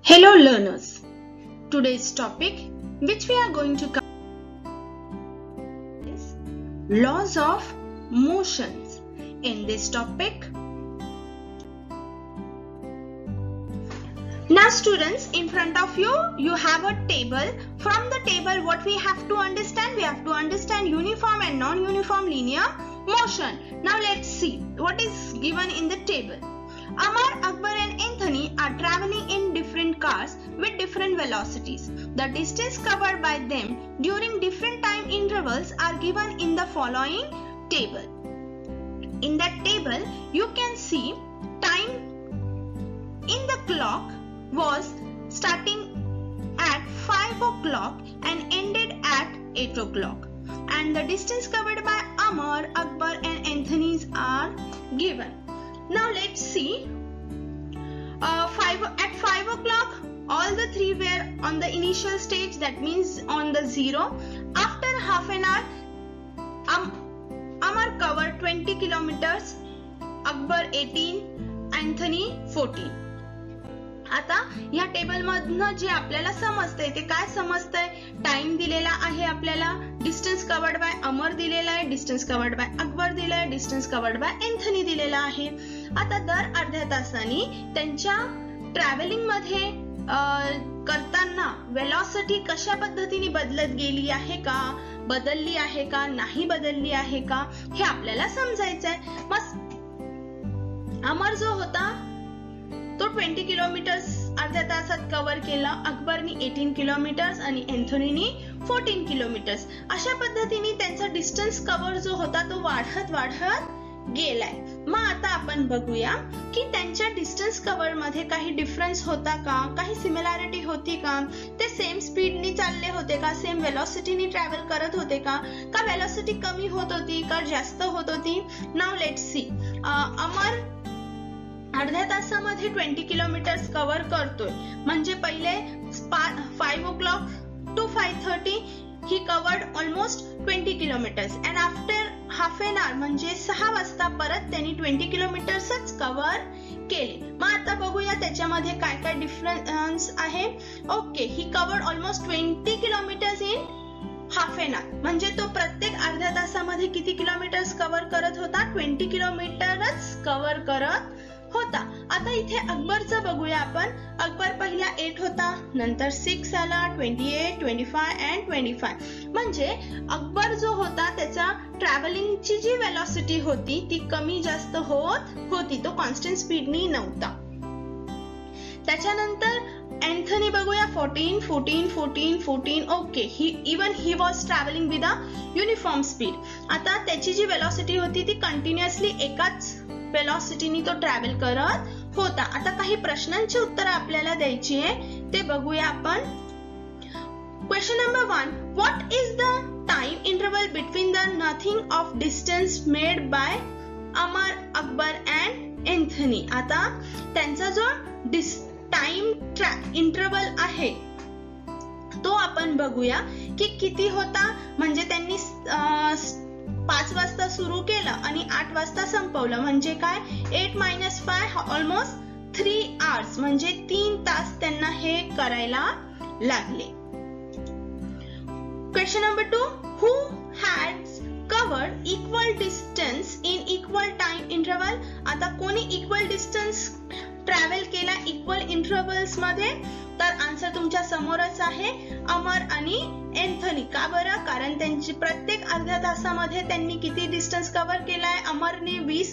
Hello learners, today's topic which we are going to cover is laws of motions. In this topic, now students, in front of you have a table. From the table what we have to understand? We have to understand uniform and non-uniform linear motion. Now let's see what is given in the table. Amar, Akbar and Anthony are traveling in different cars with different velocities. The distance covered by them during different time intervals are given in the following table. In that table, you can see time in the clock was starting at 5 o'clock and ended at 8 o'clock. And the distance covered by Amar, Akbar and Anthony's are given. Now let's see. At 5 o'clock, all the three were on the initial stage, that means on the 0. After half an hour, Amar covered 20 kilometers, Akbar 18, Anthony 14. आता या table मधनं जे आपल्याला समजतंय ते काय समजतंय? Time दिलेला आहे आपल्याला, डिस्टन्स कवर्ड बाय अमर दिलेला आहे, डिस्टन्स कवर्ड बाय अकबर दिलेला आहे, डिस्टन्स कवर्ड बाय एंथनी दिलेला आहे. आता दर अर्ध्या तासांनी त्यांच्या ट्रॅव्हलिंग मध्ये करताना वेलॉसिटी कशा पद्धतीने बदलत गेली आहे का, बदलली आहे का, नाही बदलली आहे का, हे आपल्याला समजायचंय. मग अमर जो होता तो 20 किलोमीटर्स अर्ध्या तासात कव्हर केला, अकबरनी 18 किलोमीटर्स आणि एंथोनीनी 14 किलोमीटर्स. अशा पद्धतीने त्यांचा डिस्टन्स कव्हर जो होता तो वाढत गेलाय. मग आता आपण बघूया की त्यांच्या डिस्टन्स कव्हर मध्ये काही डिफरन्स होता का, काही सिमिलॅरिटी होती का, ते सेम स्पीडनी चालले होते का, सेम वेलॉसिटीनी ट्रॅव्हल करत होते का वेलॉसिटी कमी होत होती का जास्त होत होती. Now let's see. अमर अर्ध्या तासामध्ये 20 किलोमीटर्स कव्हर करतोय, म्हणजे पहिले 5 o'clock to 5:30 he covered almost 20 kilometres and after half an hour म्हणजे 6 वाजता परत त्यांनी 20 किलोमीटर्सच कव्हर केले. मग आता बघूया त्याच्यामध्ये काय काय डिफरन्स आहे. Okay, he covered almost 20 kilometres in half an hour, म्हणजे तो प्रत्येक अर्ध्या तासामध्ये किती किलोमीटर्स कव्हर करत होता? 20 किलोमीटरच कव्हर करत होता. आता इथे अकबरचं बघूया आपण. अकबर पहिला 8 होता, नंतर 6 आला, 28, 25 अँड 25. म्हणजे अकबर जो होता त्याचा ट्रॅव्हलिंगची जी वेलॉसिटी होती ती कमी जास्त होत होती, तो कॉन्स्टंट स्पीडनी नव्हता. त्याच्यानंतर एंथनी बघूया 14, 14, 14, 14. Okay, he was travelling with a uniform speed. आता त्याची जी वेलॉसिटी होती ती कंटिन्युअसली एकाच वेलॉसिटीनी तो ट्रॅव्हल करत होता. आता काही प्रश्नांची उत्तरं आपल्याला द्यायची आहे, ते बघूया आपण. Question number 1. What is the time interval between the nothing of distance made by Amar, Akbar and Anthony. आता त्यांचा जो टाइम इंटरवल आहे तो आपण बघूया की किती होता. म्हणजे त्यांनी 5 वाजता सुरू केलं आणि 8 वाजता संपवलं, म्हणजे काय? 8 - 5 ऑलमोस्ट 3 hours, म्हणजे 3 तास त्यांना हे करायला लागले. Question number 2. Who has covered equal distance in equal time interval. आता कोणी इक्वल डिस्टन्स ट्रॅव्हल केला इक्वल इंटरवल्स मध्ये? तर आन्सर तुमच्या समोरच आहे, अमर आणि एंथनी. का बरं? कारण त्यांची प्रत्येक अर्ध्या तासामध्ये त्यांनी किती डिस्टन्स कव्हर केलाय? अमरने 20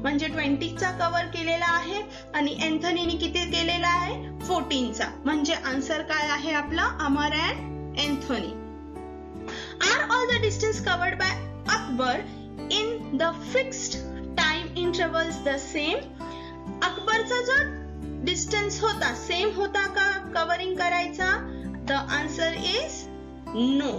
म्हणजे 20 चा कव्हर केलेला आहे आणि एंथनीने किती केलेला आहे? 14 चा. म्हणजे आन्सर काय आहे आपला? Amar and Anthony. Are all the distance covered by Akbar in the fixed time intervals the same. अकबरचा जो डिस्टन्स होता सेम होता का कव्हरिंग करायचा? The answer is no.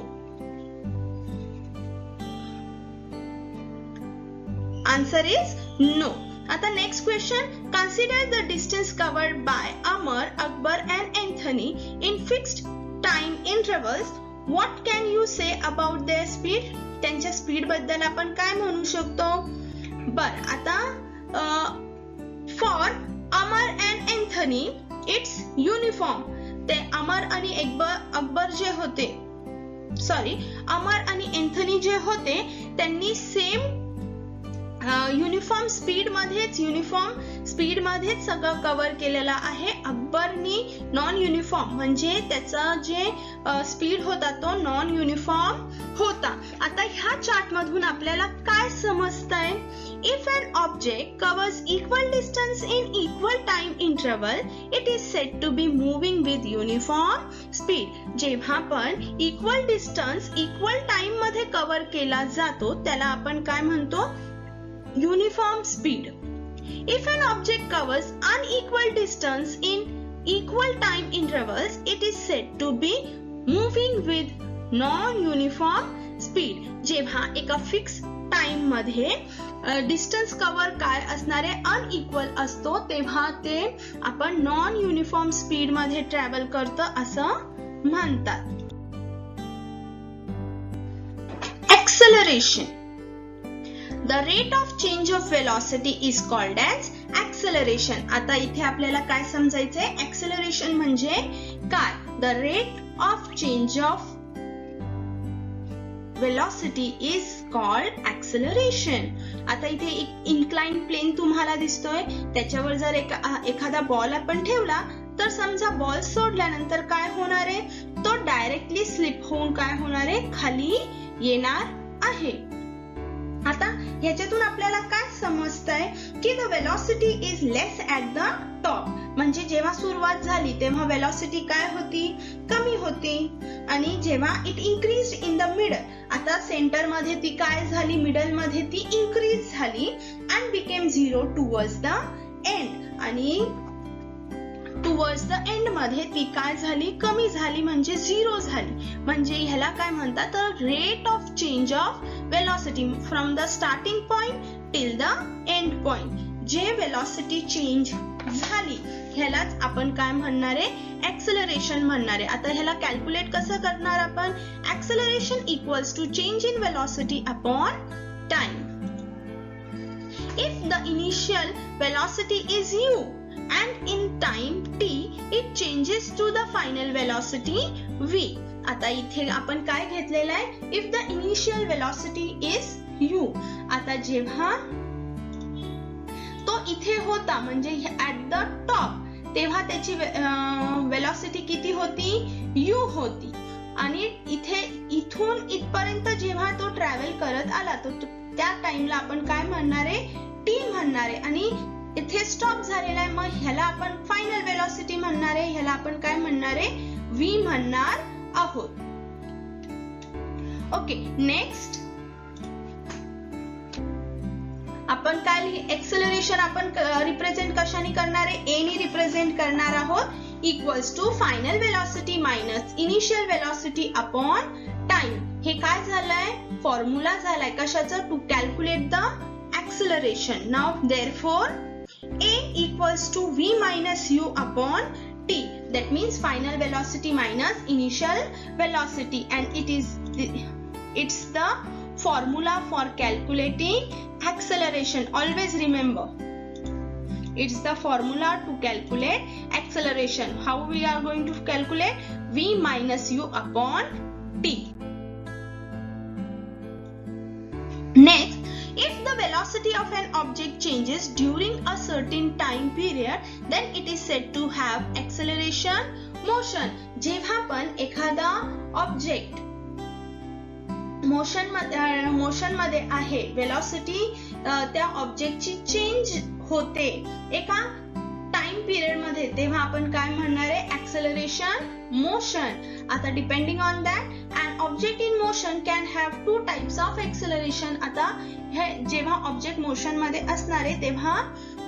Answer is no. आता next question. Consider the distance covered by Amar, Akbar and Anthony in fixed time intervals. What can you say about their speed. त्यांच्या speed बद्दल आपण काय म्हणू शकतो? बर, आता for Amar and Anthony, it's uniform. ते अमर आणि अकबर जे होते, अमर आणि एंथनी जे होते त्यांनी सेम युनिफॉर्म स्पीड मध्येच सगळं कव्हर केलेलं आहे. अकबरनी नॉन युनिफॉर्म म्हणजे त्याचा जे स्पीड होता तो नॉन युनिफॉर्म होता. आता ह्या चार्ट मधून आपल्याला काय समजतंय? If an object covers equal distance in equal time interval, it is said to be moving with uniform speed. जेव्हा पण equal distance equal time मध्ये कव्हर केला जातो त्याला आपण काय म्हणतो? Uniform speed. If an object covers unequal distance in equal time intervals, it is said to be moving with non-uniform speed. जेव्हा एका फिक्स टाइम मध्ये डिस्टन्स कव्हर काय असणारे अनइक्वल असतो तेव्हा ते आपण नॉन युनिफॉर्म स्पीड मध्ये ट्रॅव्हल करतो असं म्हणतात. Acceleration. The rate of change of velocity is called as acceleration. आता इथे आपल्याला काय समजायचंय? Acceleration म्हणजे काय? The rate of change of velocity is called acceleration. आता इथे एक इन्क्लाइन प्लेन तुम्हाला दिसतोय, त्याच्यावर जर एखादा बॉल आपण ठेवला तर समजा बॉल सोडल्यानंतर काय होणार आहे? तो डायरेक्टली स्लिप होऊन काय होणार आहे? खाली येणार आहे. आता ह्याच्यातून आपल्याला काय समजतंय की the velocity is less at the top. म्हणजे जेव्हा सुरुवात झाली तेव्हा वेलॉसिटी काय होती? कमी होती. आणि जेव्हा it increase in the middle, आता सेंटर मध्ये ती काय झाली? मिडल मध्ये ती इन्क्रीज झाली and became 0 towards the end. आणि टुवर्ड्स द एंड मध्ये ती काय झाली? कमी झाली म्हणजे 0 झाली. म्हणजे ह्याला काय म्हणतात? तर rate of change of velocity from the starting point till the end point. जे वेलॉसिटी चेंज झाली ह्यालाच आपण काय म्हणणार आहे? ऍक्सेलरेशन म्हणणार आहे. आता ह्याला कॅल्क्युलेट कसं करणार आपण? Acceleration equals to change in velocity upon time. If the initial velocity is u and in time t it changes to the final velocity v. आता इथे आपण काय घेतलेलं आहे? if the initial velocity is u. आता जेव्हा तो इथे होता म्हणजे at the top तेव्हा त्याची वेलॉसिटी किती होती? u होती. आणि इथून इथपर्यंत जेव्हा तो ट्रॅव्हल करत आला तो त्या टाइमला आपण काय म्हणणार आहे? t म्हणणार आहे. आणि इथे स्टॉप झालेला आहे मग ह्याला आपण फायनल वेलॉसिटी म्हणणार आहे. ह्याला आपण काय म्हणणार आहे? v म्हणणार आहोत. ओके, नेक्स्ट आपण काय एक्सेलरेशन आपण रिप्रेझेंट कशाने करणार आहे? a ने रिप्रेझेंट करणार आहोत. Equals to final velocity minus initial velocity upon time. हे काय झालंय? फॉर्म्युला झालाय कशाचं? To calculate the acceleration. Now therefore a equals to v minus u upon t. That means final velocity minus initial velocity, and it's the formula for calculating acceleration. Always remember, it's the formula to calculate acceleration. How we are going to calculate? V minus u upon t. Next, if the velocity of an object changes during a certain time period, then it is said to have acceleration motion. जेव्हा पण एखादा object motion मध्ये आहे, velocity त्या ऑब्जेक्टची change होते एका time period मध्ये, तेव्हा आपण काय म्हणणार आहे? Acceleration motion. आता depending on that an object in motion can have two types of acceleration. आता हे जेव्हा ऑब्जेक्ट मोशन मध्ये असणार आहे तेव्हा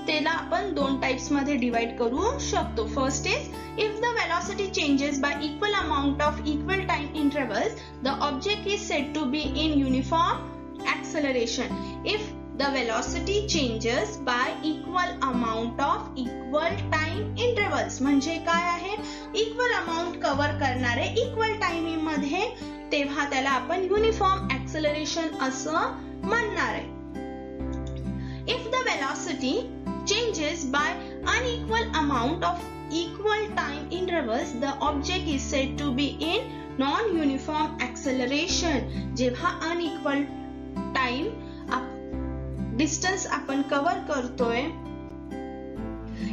त्याला आपण दोन टाइप्स मध्ये डिवाइड करू शकतो. First is if the velocity changes by equal amount of equal time intervals the object is said to be in uniform acceleration. If the velocity changes by equal amount of equal time intervals, म्हणजे काय आहे? Equal amount cover करणारे equal timing मध्ये, तेव्हा त्याला आपण uniform acceleration असं म्हणणार आहे. If the velocity changes by unequal amount amount of equal time intervals, the object is said to be in non-uniform acceleration. जेव्हा unequal time distance आपण कव्हर करतोय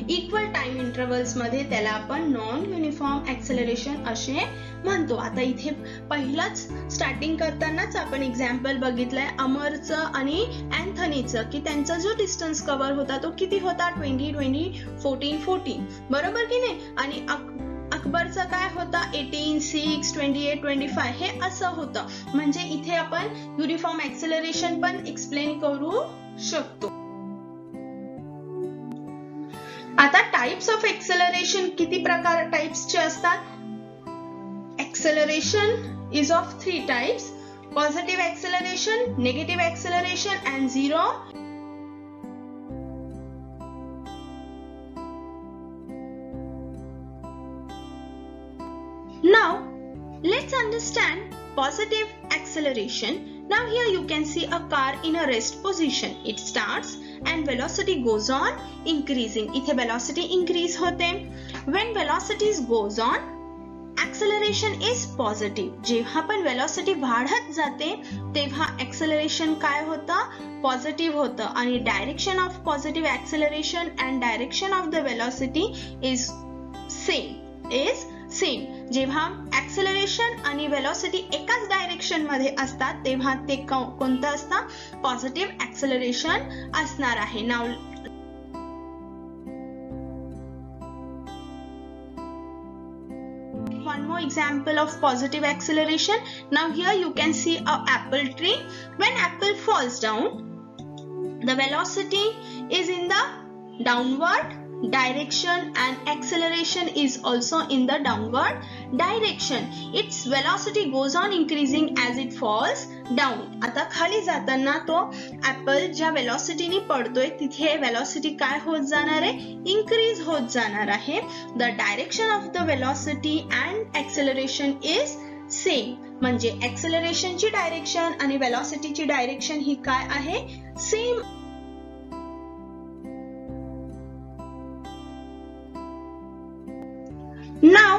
इक्वल टाइम इंटरवल्स मध्ये, त्याला आपण नॉन युनिफॉर्म ऍक्सेलरेशन असे म्हणतो. आता इथे पहिलाच स्टार्टिंग करतानाच आपण एक्झाम्पल बघितलंय अमरचं आणि अँथनीचं, की त्यांचा जो डिस्टन्स कव्हर होता तो किती होता, 20-20, 14-14, बरोबर की नाही. आणि अकबरचं काय होता, 18, 6, 28, 25, हे असं होतं. म्हणजे इथे आपण युनिफॉर्म ऍक्सेलरेशन पण एक्सप्लेन करू शकतो. आता टाइप्स ऑफ एक्सेलरेशन किती प्रकार टाइप्सचे असतात. Acceleration is of 3 types: positive acceleration, negative acceleration and zero. Now let's understand positive acceleration. Now here you can see a car in a rest position. It starts and velocity goes on increasing. इथे velocity increase होते. When velocity goes on, acceleration is positive. जेव्हा पण velocity वाढत जाते तेव्हा acceleration काय होतं, positive होतं. आणि direction of positive acceleration and direction of the velocity is same. जेव्हा ऍक्सेलरेशन आणि वेलोसिटी एकाच डायरेक्शन मध्ये असतात तेव्हा ते कोणतं असतं, पॉझिटिव्ह ऍक्सेलरेशन असणार आहे. Now one more example of positive acceleration. Now here you can see a apple tree. When apple falls down, the velocity is in the downward direction and acceleration is also in the downward direction. Its velocity goes on increasing as it falls down. आता खाली जाताना तो apple ज्या वेलॉसिटीने पडतोय तिथे velocity काय होत जाणार आहे, इन्क्रीज होत जाणार आहे. The direction of the velocity and acceleration is same. म्हणजे एक्सेलरेशनची डायरेक्शन आणि वेलॉसिटीची डायरेक्शन ही काय आहे, same. Now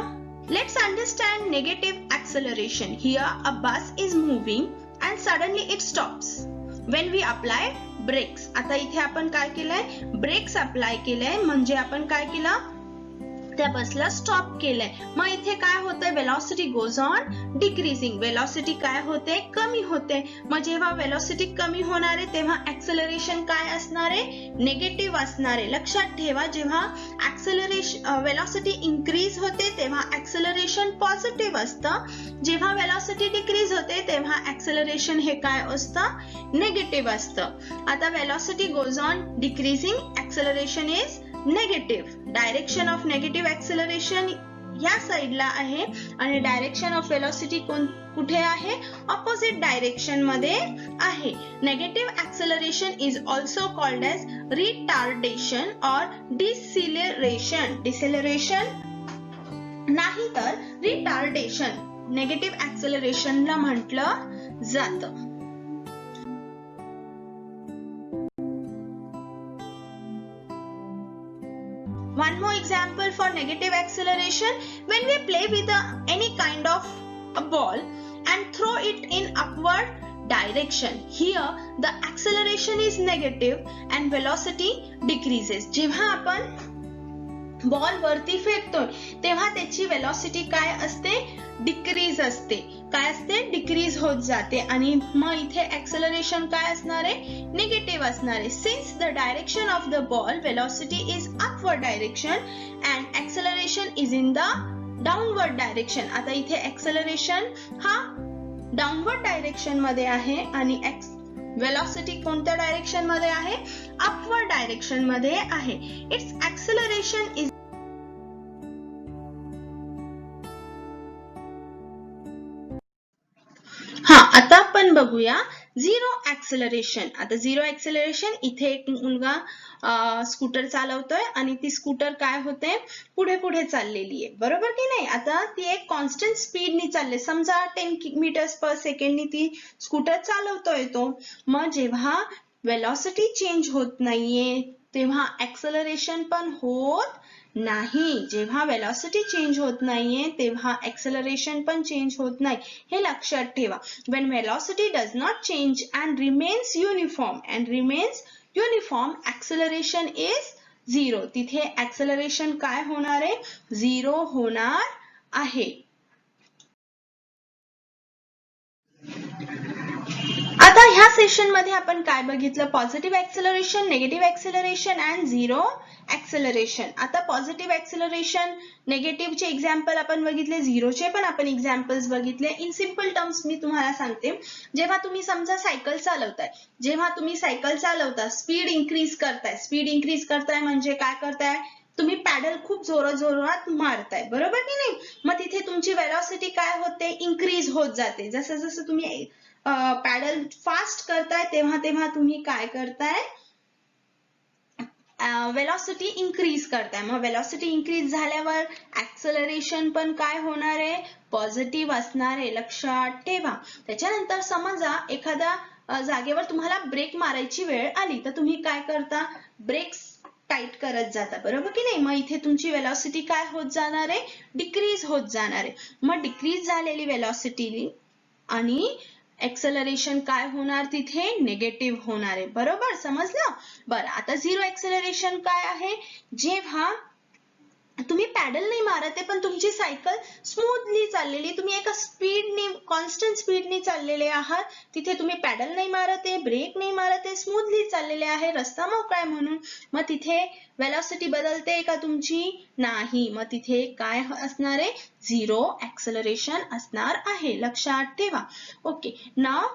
let's understand negative acceleration. Here a bus is moving and suddenly it stops. When we apply brakes. आता इथे आपण काय केलंय, ब्रेक्स अप्लाय केलंय म्हणजे आपण काय केलं, त्या बसला स्टॉप केलंय. मग इथे काय होतंय, velocity goes on decreasing. Velocity काय होते, कमी होते. मग जेव्हा वेलॉसिटी कमी होणार आहे तेव्हा ऍक्सेलरेशन काय असणार आहे, निगेटिव्ह असणार आहे. लक्षात ठेवा, जेव्हा वेलॉसिटी इन्क्रीज होते तेव्हा ऍक्सेलरेशन पॉझिटिव्ह असतं. जेव्हा वेलॉसिटी डिक्रीज होते तेव्हा ऍक्सेलरेशन हे काय असतं, निगेटिव्ह असतं. आता velocity goes on decreasing, acceleration is negative. Direction of negative acceleration या साइडला आहे आणि डायरेक्शन ऑफ वेलॉसिटी कुठे आहे, ऑपोजिट डायरेक्शन मध्ये आहे. Negative acceleration is also called as retardation और डिसेलरेशन. डिसेलरेशन नाही तर रिटार्डेशन नेगेटिव्ह ऍक्सेलरेशनला म्हटलं जातं. One more example for negative acceleration. When we play with any kind of a ball and throw it in upward direction, here the acceleration is negative and velocity decreases. जेव्हा आपण ball वरती फेकतोय तेव्हा त्याची velocity काय असते, decrease असते. काय असते, डिक्रीज होत जाते. आणि मग इथे ऍक्सेलरेशन काय असणार आहे, निगेटिव्ह असणार आहे. Since the direction of the ball velocity is upward direction and acceleration is in the downward direction. आता इथे ऍक्सेलरेशन हा डाउनवर्ड डायरेक्शन मध्ये आहे आणि वेलॉसिटी कोणत्या डायरेक्शन मध्ये आहे, अपवर्ड डायरेक्शन मध्ये आहे. इट्स ऍक्सेलरेशन इज आता आपण बघूया झिरो ऍक्सेलरेशन. आता झिरो ऍक्सेलरेशन, इथे एक मुलगा स्कूटर चालवतोय आणि ती स्कूटर काय होते, पुढे पुढे चाललेली आहे, बरोबर की नाही. आता ती एक कॉन्स्टंट स्पीडनी चालले, समजा 10 मीटर्स पर सेकंडनी ती स्कूटर चालवतोय तो. मग जेव्हा वेलॉसिटी चेंज होत नाहीये तेव्हा ऍक्सेलरेशन पण होत नाही. जेव्हा वेलॉसिटी चेंज होत नाहीये तेव्हा ऍक्सेलरेशन पण चेंज होत नाही, हे लक्षात ठेवा. when velocity does not change and remains uniform acceleration is 0. तिथे ऍक्सेलरेशन काय होणार आहे? 0 होणार आहे. आता ह्या सेशन मध्ये आपण काय बघितलं? Positive acceleration, negative acceleration and zero acceleration. आता पॉझिटिव्ह ऍक्सेलरेशन, निगेटिव्हचे एक्झाम्पल आपण बघितले, झिरोचे पण आपण एक्झाम्पल्स बघितले. इन सिंपल टर्म्स मी तुम्हाला सांगते. जेव्हा तुम्ही समजा सायकल चालवताय, स्पीड इन्क्रीज करताय म्हणजे काय करताय? तुम्ही पॅडल खूप जोरात मारताय, बरोबर की नाही? मग तिथे तुमची वेलॉसिटी काय होते? इन्क्रीज होत जाते. जसं जसं तुम्ही पॅडल फास्ट करताय तेव्हा तुम्ही काय करताय? वेलॉसिटी इन्क्रीज करताय. मग वेलॉसिटी इन्क्रीज झाल्यावर ऍक्सेलरेशन पण काय होणार आहे? पॉझिटिव्ह असणार आहे, लक्षात ठेवा. त्याच्यानंतर समजा एखाद्या जागेवर तुम्हाला ब्रेक मारायची वेळ आली तर तुम्ही काय करता? ब्रेक्स टाईट करत जाता, बरोबर की नाही? मग इथे तुमची वेलॉसिटी काय होत जाणार आहे? डिक्रीज होत जाणार आहे. मग डिक्रीज झालेली वेलॉसिटी आणि ऍक्सेलरेशन काय होणार? तिथे निगेटिव्ह होणार आहे, बरोबर? समजलं? बरं, आता झिरो ऍक्सेलरेशन काय आहे? जेव्हा तुम्ही पॅडल नाही मारत आहे पण तुमची सायकल स्मूथली चाललेली, तुम्ही एका स्पीडने, कॉन्स्टंट स्पीडने चाललेले आहात. तिथे तुम्ही पॅडल नाही मारत आहे, ब्रेक नाही मारत आहे, स्मूथली चाललेले आहे, रस्ता मोकळा आहे म्हणून. मग तिथे वेलॉसिटी बदलते का तुमची? नाही. मग तिथे काय असणार आहे? झिरो ऍक्सेलरेशन असणार आहे, लक्षात ठेवा. ओके, नाव